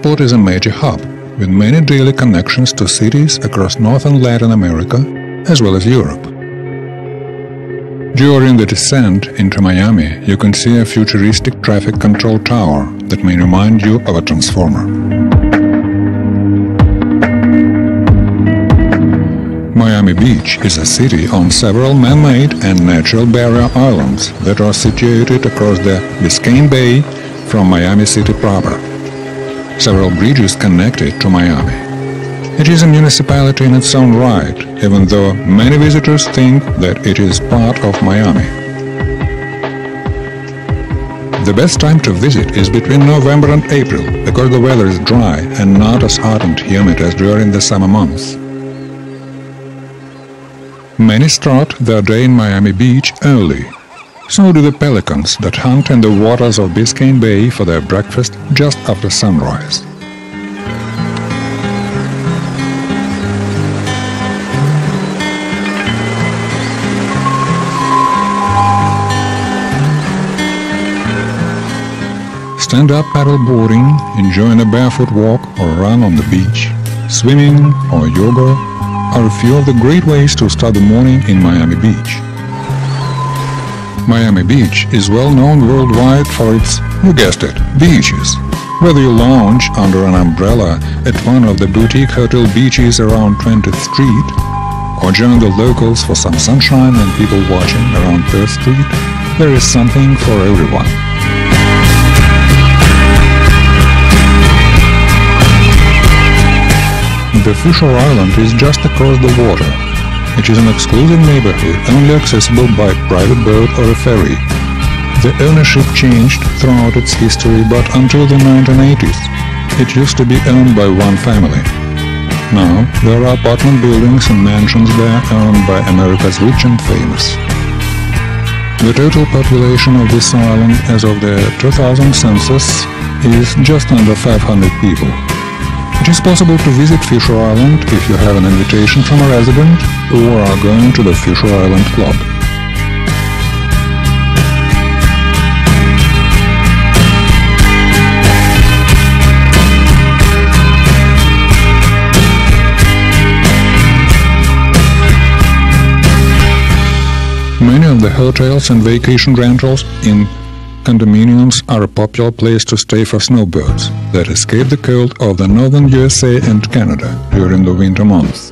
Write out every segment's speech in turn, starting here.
airport is a major hub, with many daily connections to cities across North and Latin America, as well as Europe. During the descent into Miami, you can see a futuristic traffic control tower that may remind you of a transformer. Miami Beach is a city on several man-made and natural barrier islands that are situated across the Biscayne Bay from Miami City proper. Several bridges connect it to Miami. It is a municipality in its own right, even though many visitors think that it is part of Miami. The best time to visit is between November and April, because the weather is dry and not as hot and humid as during the summer months. Many start their day in Miami Beach early. So do the pelicans that hunt in the waters of Biscayne Bay for their breakfast just after sunrise. Stand-up paddle boarding, enjoying a barefoot walk or run on the beach, swimming or yoga are a few of the great ways to start the morning in Miami Beach. Miami Beach is well known worldwide for its, you guessed it, beaches. Whether you lounge under an umbrella at one of the boutique hotel beaches around 20th Street, or join the locals for some sunshine and people watching around 3rd Street, there is something for everyone. The Fisher Island is just across the water. It is an exclusive neighborhood only accessible by private boat or a ferry. The ownership changed throughout its history, but until the 1980s, it used to be owned by one family. Now, there are apartment buildings and mansions there owned by America's rich and famous. The total population of this island as of the 2000 census is just under 500 people. It is possible to visit Fisher Island if you have an invitation from a resident or are going to the Fisher Island Club. Many of the hotels and vacation rentals in condominiums are a popular place to stay for snowbirds that escape the cold of the northern USA and Canada during the winter months.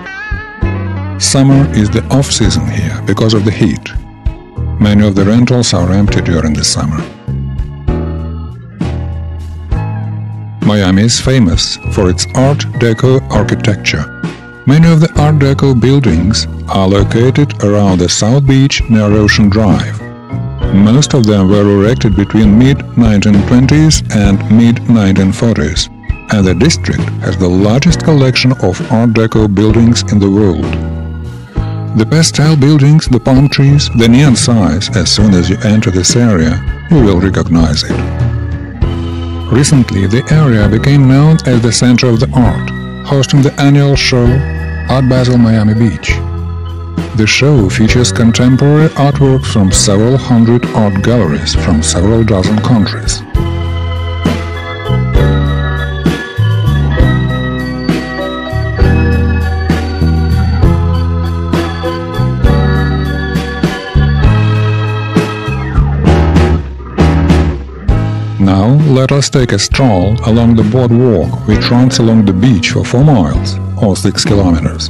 Summer is the off-season here because of the heat. Many of the rentals are empty during the summer. Miami is famous for its Art Deco architecture. Many of the Art Deco buildings are located around the South Beach near Ocean Drive. Most of them were erected between mid-1920s and mid-1940s, and the district has the largest collection of Art Deco buildings in the world. The pastel buildings, the palm trees, the neon signs, as soon as you enter this area, you will recognize it. Recently, the area became known as the Center of the Art, hosting the annual show Art Basel Miami Beach. The show features contemporary artwork from several hundred art galleries from several dozen countries. Now let us take a stroll along the boardwalk which runs along the beach for 4 miles, or 6 kilometers.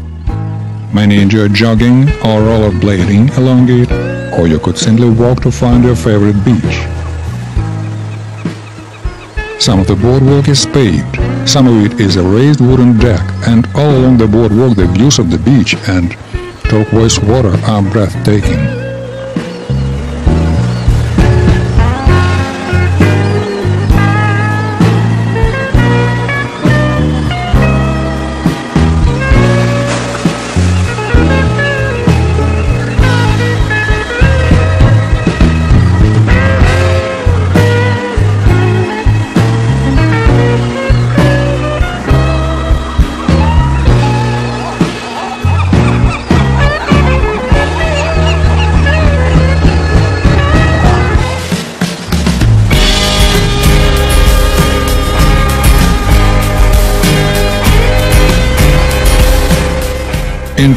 Many enjoy jogging or rollerblading along it, or you could simply walk to find your favorite beach. Some of the boardwalk is paved, some of it is a raised wooden deck, and all along the boardwalk the views of the beach and turquoise water are breathtaking.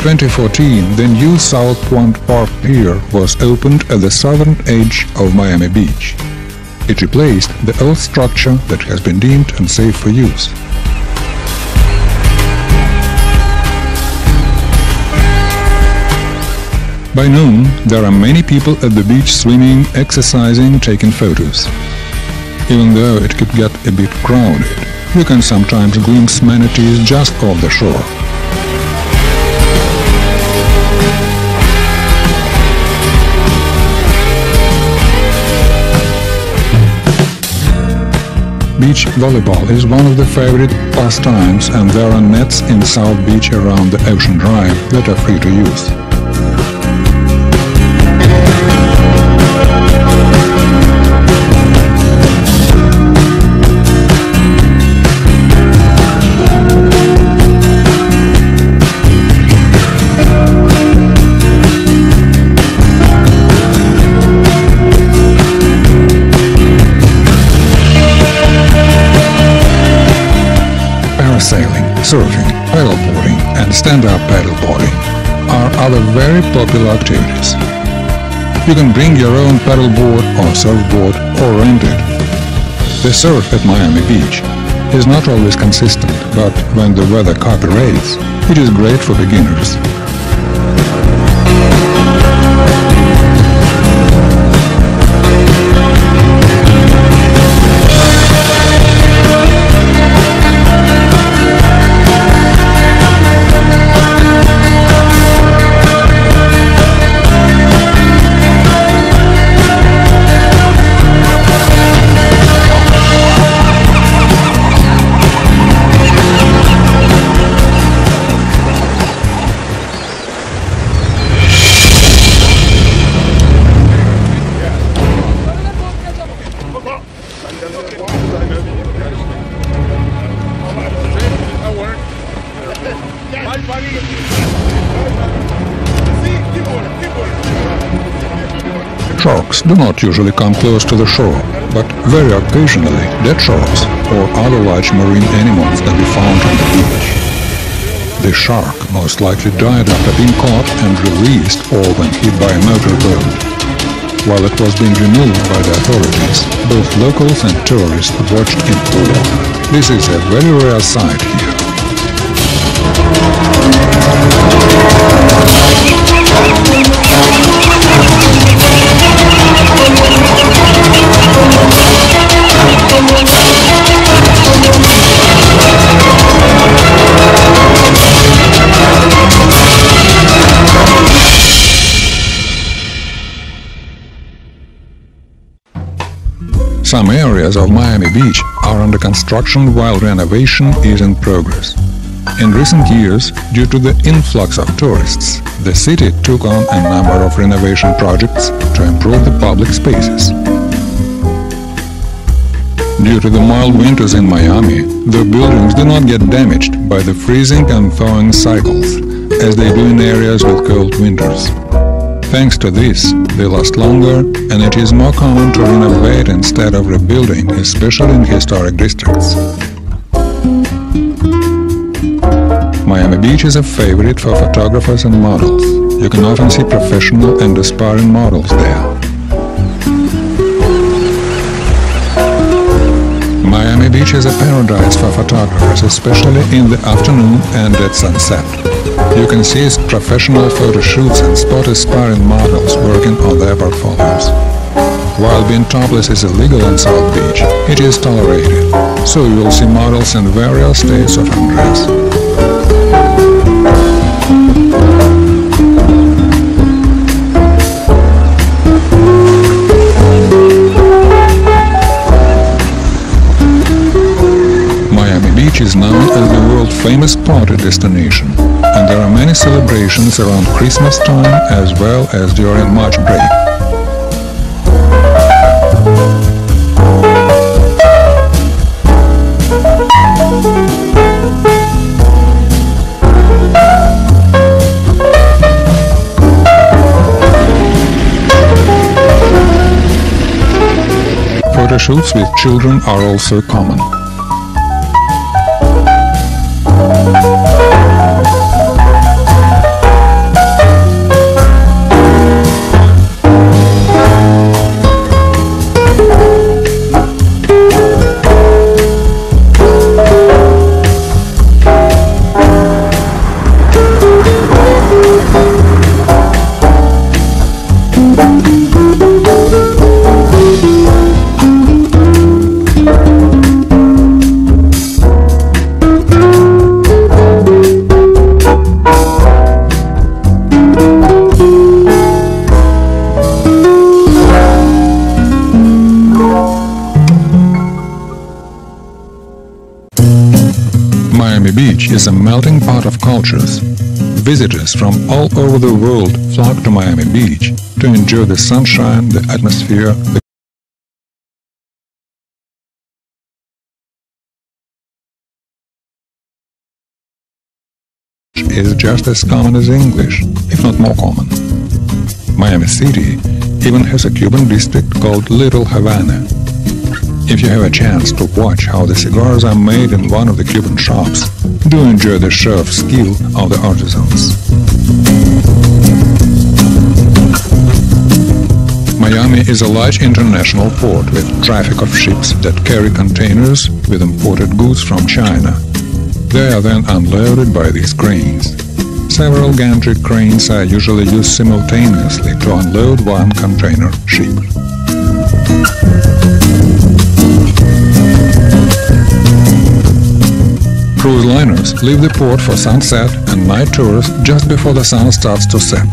2014, the new South Point Park Pier was opened at the southern edge of Miami Beach. It replaced the old structure that has been deemed unsafe for use. By noon, there are many people at the beach swimming, exercising, taking photos. Even though it could get a bit crowded, you can sometimes glimpse manatees just off the shore. Beach volleyball is one of the favorite pastimes, and there are nets in South Beach around the Ocean Drive that are free to use. Sailing, surfing, paddleboarding and stand-up paddleboarding are other very popular activities. You can bring your own paddleboard or surfboard or rent it. The surf at Miami Beach is not always consistent, but when the weather cooperates, it is great for beginners. Sharks do not usually come close to the shore, but very occasionally dead sharks or other large marine animals can be found on the beach. The shark most likely died after being caught and released or when hit by a motorboat. While it was being removed by the authorities, both locals and tourists watched in awe. This is a very rare sight here. Some areas of Miami Beach are under construction while renovation is in progress. In recent years, due to the influx of tourists, the city took on a number of renovation projects to improve the public spaces. Due to the mild winters in Miami, the buildings do not get damaged by the freezing and thawing cycles, as they do in areas with cold winters. Thanks to this, they last longer, and it is more common to renovate instead of rebuilding, especially in historic districts. Miami Beach is a favorite for photographers and models. You can often see professional and aspiring models there. Miami Beach is a paradise for photographers, especially in the afternoon and at sunset. You can see professional photo shoots and spot aspiring models working on their portfolios. While being topless is illegal in South Beach, it is tolerated, so you will see models in various states of undress. Is known as the world-famous party destination, and there are many celebrations around Christmas time as well as during March break. Photo shoots with children are also common. is a melting pot of cultures. Visitors from all over the world flock to Miami Beach to enjoy the sunshine, the atmosphere, the is just as common as English, if not more common. Miami City even has a Cuban district called Little Havana. If you have a chance to watch how the cigars are made in one of the Cuban shops, do enjoy the show of skill of the artisans. Miami is a large international port with traffic of ships that carry containers with imported goods from China. They are then unloaded by these cranes. Several gantry cranes are usually used simultaneously to unload one container ship. Cruise liners leave the port for sunset and night tours just before the sun starts to set.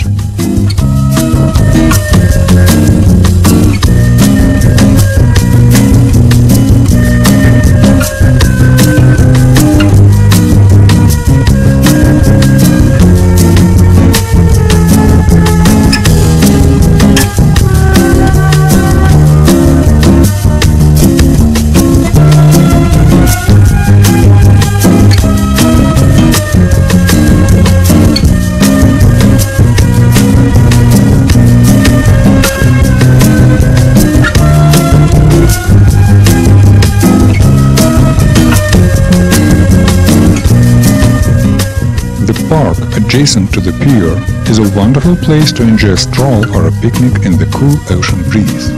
The park adjacent to the pier is a wonderful place to enjoy a stroll or a picnic in the cool ocean breeze.